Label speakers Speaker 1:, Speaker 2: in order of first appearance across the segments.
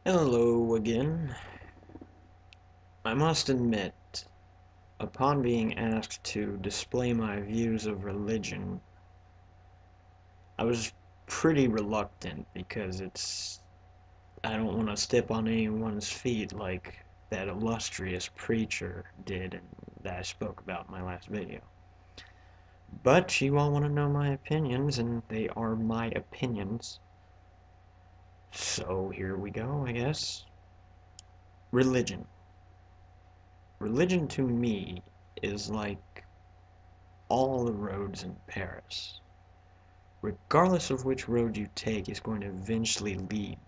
Speaker 1: Hello again. I must admit, upon being asked to display my views of religion, I was pretty reluctant because I don't want to step on anyone's feet like that illustrious preacher did that I spoke about in my last video. But you all want to know my opinions, and they are my opinions. So here we go, I guess. Religion. Religion to me is like all the roads in Paris. Regardless of which road you take, is going to eventually lead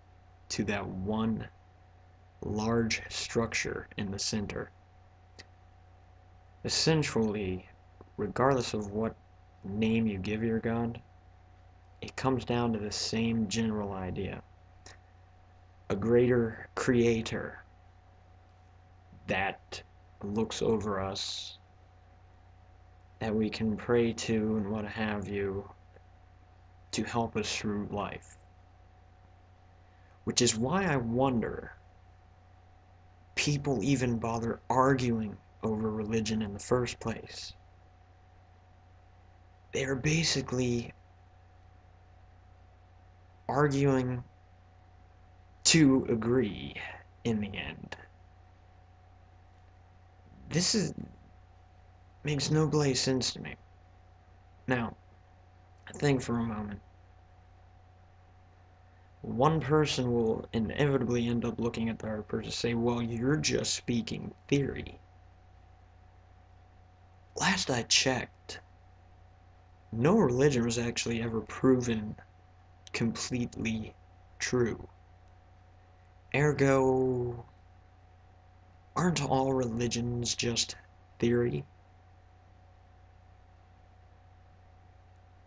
Speaker 1: to that one large structure in the center. Essentially, regardless of what name you give your God, it comes down to the same general idea. A greater creator that looks over us, that we can pray to and what have you, to help us through life. Which is why I wonder people even bother arguing over religion in the first place. They are basically arguing to agree in the end. Makes no blade sense to me. Now, think for a moment. One person will inevitably end up looking at the other person and say, well, you're just speaking theory. Last I checked, no religion was actually ever proven completely true. Ergo, aren't all religions just theory?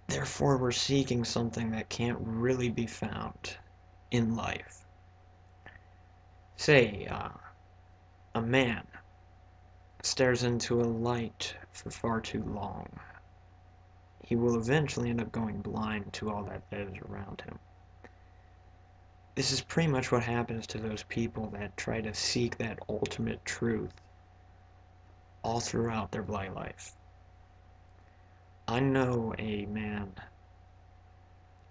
Speaker 1: Therefore, we're seeking something that can't really be found in life. Say, a man stares into a light for far too long. He will eventually end up going blind to all that is around him. This is pretty much what happens to those people that try to seek that ultimate truth all throughout their life. I know a man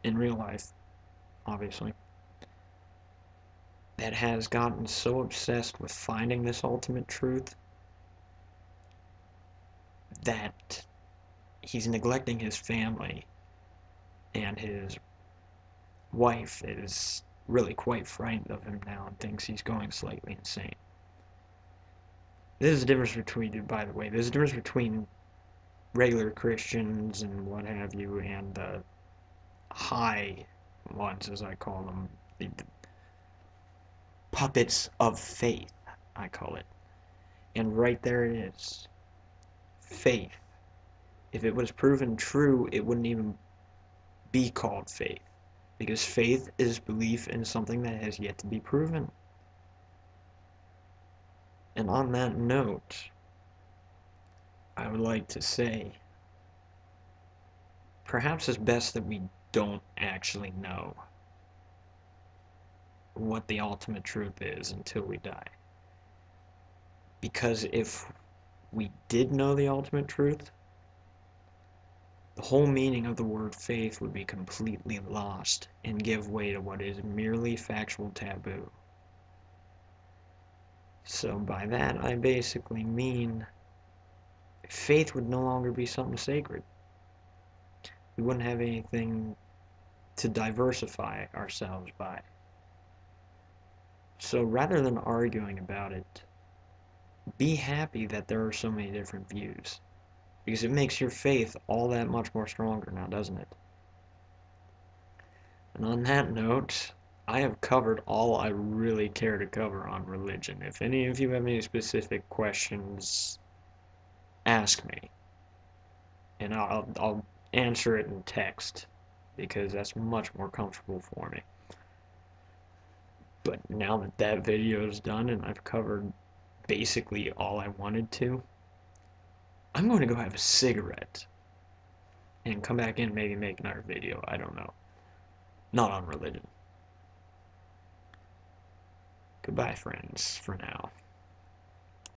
Speaker 1: in real life, obviously, that has gotten so obsessed with finding this ultimate truth that he's neglecting his family, and his wife is really quite frightened of him now and thinks he's going slightly insane. This is the difference between, by the way, there's a difference between regular Christians and what have you and the high ones, as I call them, the puppets of faith, I call it. And right there it is. Faith. If it was proven true, it wouldn't even be called faith. Because faith is belief in something that has yet to be proven. And on that note, I would like to say, perhaps it's best that we don't actually know what the ultimate truth is until we die. Because if we did know the ultimate truth, the whole meaning of the word faith would be completely lost and give way to what is merely factual taboo. So by that, I basically mean faith would no longer be something sacred. We wouldn't have anything to diversify ourselves by. So rather than arguing about it, be happy that there are so many different views. Because it makes your faith all that much more stronger now, doesn't it? And on that note, I have covered all I really care to cover on religion. If any of you have any specific questions, ask me. And I'll answer it in text, because that's much more comfortable for me. But now that that video is done and I've covered basically all I wanted to, I'm going to go have a cigarette and come back in and maybe make another video. I don't know. Not on religion. Goodbye, friends, for now.